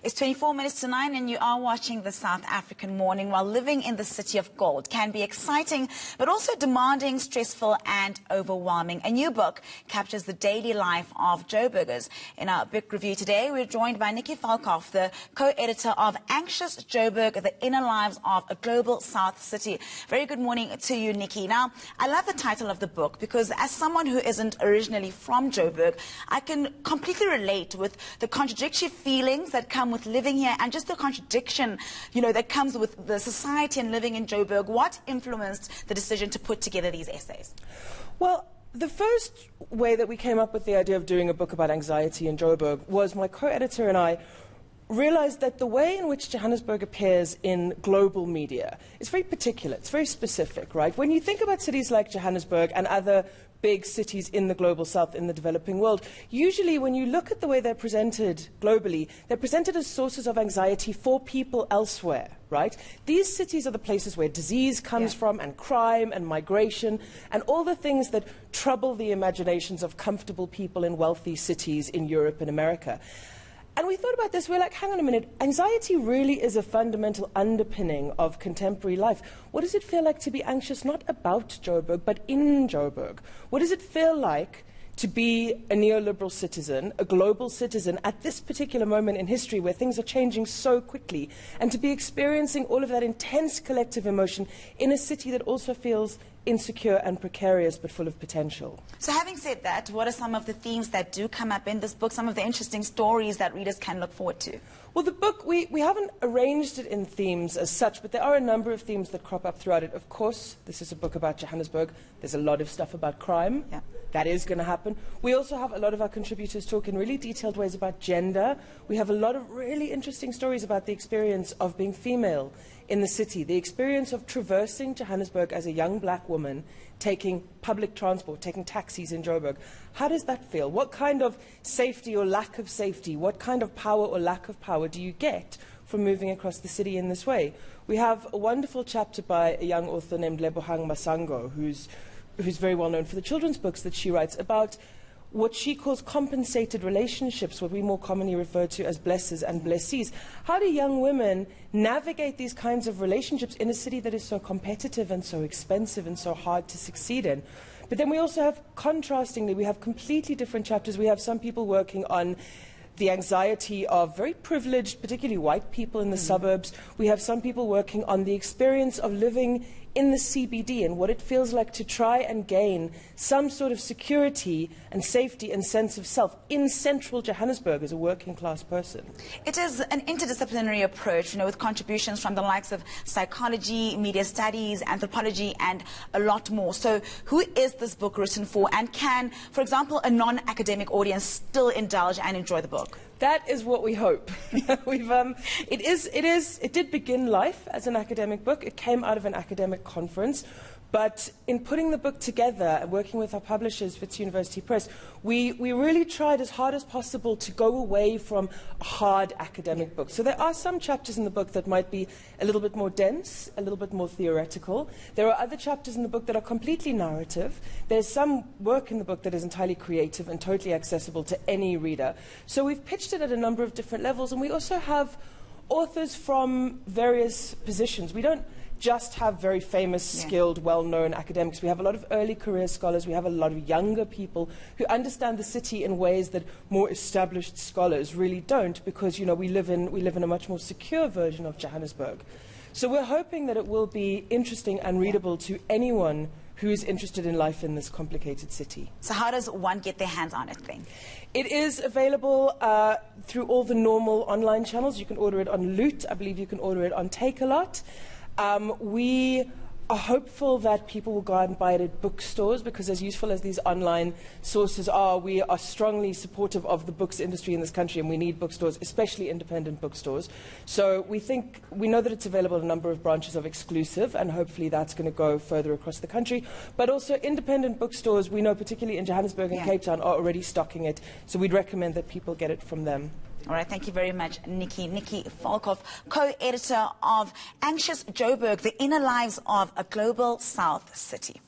It's 24 minutes to 9 and you are watching the South African Morning. While living in the city of gold can be exciting, but also demanding, stressful and overwhelming. A new book captures the daily life of Joburgers. In our book review today, we're joined by Nicky Falkof, the co-editor of Anxious Joburg, The Inner Lives of a Global South City. Very good morning to you, Nicky. Now, I love the title of the book because as someone who isn't originally from Joburg, I can completely relate with the contradictory feelings that come with living here and just the contradiction, that comes with the society and living in Joburg. What influenced the decision to put together these essays? Well, the first way that we came up with the idea of doing a book about anxiety in Joburg was my co-editor and I realized that the way in which Johannesburg appears in global media is very particular, it's very specific, right? When you think about cities like Johannesburg and other big cities in the global south, in the developing world, usually when you look at the way they're presented globally, they're presented as sources of anxiety for people elsewhere, right? These cities are the places where disease comes from, and crime and migration, and all the things that trouble the imaginations of comfortable people in wealthy cities in Europe and America. And we thought about this, we're like, hang on a minute, anxiety really is a fundamental underpinning of contemporary life. What does it feel like to be anxious, not about Joburg, but in Joburg? What does it feel like to be a neoliberal citizen, a global citizen, at this particular moment in history where things are changing so quickly, and to be experiencing all of that intense collective emotion in a city that also feels insecure and precarious but full of potential. So having said that, what are some of the themes that do come up in this book, some of the interesting stories that readers can look forward to? Well, the book, we haven't arranged it in themes as such, but there are a number of themes that crop up throughout it. Of course, this is a book about Johannesburg. There's a lot of stuff about crime. Yeah. That is going to happen. We also have a lot of our contributors talk in really detailed ways about gender. We have a lot of really interesting stories about the experience of being female in the city, the experience of traversing Johannesburg as a young black woman, taking public transport, taking taxis in Joburg. How does that feel? What kind of safety or lack of safety, what kind of power or lack of power do you get from moving across the city in this way? We have a wonderful chapter by a young author named Lebohang Masango, who's very well known for the children's books that she writes about what she calls compensated relationships, what we more commonly refer to as blessers and blessees. How do young women navigate these kinds of relationships in a city that is so competitive and so expensive and so hard to succeed in? But then we also have, contrastingly, we have completely different chapters. We have some people working on the anxiety of very privileged, particularly white people in the suburbs. We have some people working on the experience of living in the CBD and what it feels like to try and gain some sort of security and safety and sense of self in central Johannesburg as a working class person. It is an interdisciplinary approach, with contributions from the likes of psychology, media studies, anthropology, and a lot more. So who is this book written for, and can, for example, a non-academic audience still indulge and enjoy the book? That is what we hope. It did begin life as an academic book. It came out of an academic conference. But in putting the book together and working with our publishers, Wits University Press, we really tried as hard as possible to go away from a hard academic book. So there are some chapters in the book that might be a little bit more dense, a little bit more theoretical. There are other chapters in the book that are completely narrative. There's some work in the book that is entirely creative and totally accessible to any reader. So we've pitched it at a number of different levels, and we also have authors from various positions. We don't just have very famous, skilled, well-known academics. We have a lot of early career scholars. We have a lot of younger people who understand the city in ways that more established scholars really don't, because we live in a much more secure version of Johannesburg. So we're hoping that it will be interesting and readable to anyone who is interested in life in this complicated city. So how does one get their hands on it then? It is available through all the normal online channels. You can order it on Loot. I believe you can order it on Take-A-Lot. We are hopeful that people will go out and buy it at bookstores, because as useful as these online sources are, we are strongly supportive of the books industry in this country, and we need bookstores, especially independent bookstores. So we know that it's available in a number of branches of Exclusive, and hopefully that's going to go further across the country. But also independent bookstores, we know particularly in Johannesburg and Cape Town, are already stocking it, so we'd recommend that people get it from them. All right, thank you very much, Nicky Falkof, co-editor of Anxious Joburg, The Inner Lives of a Global South City.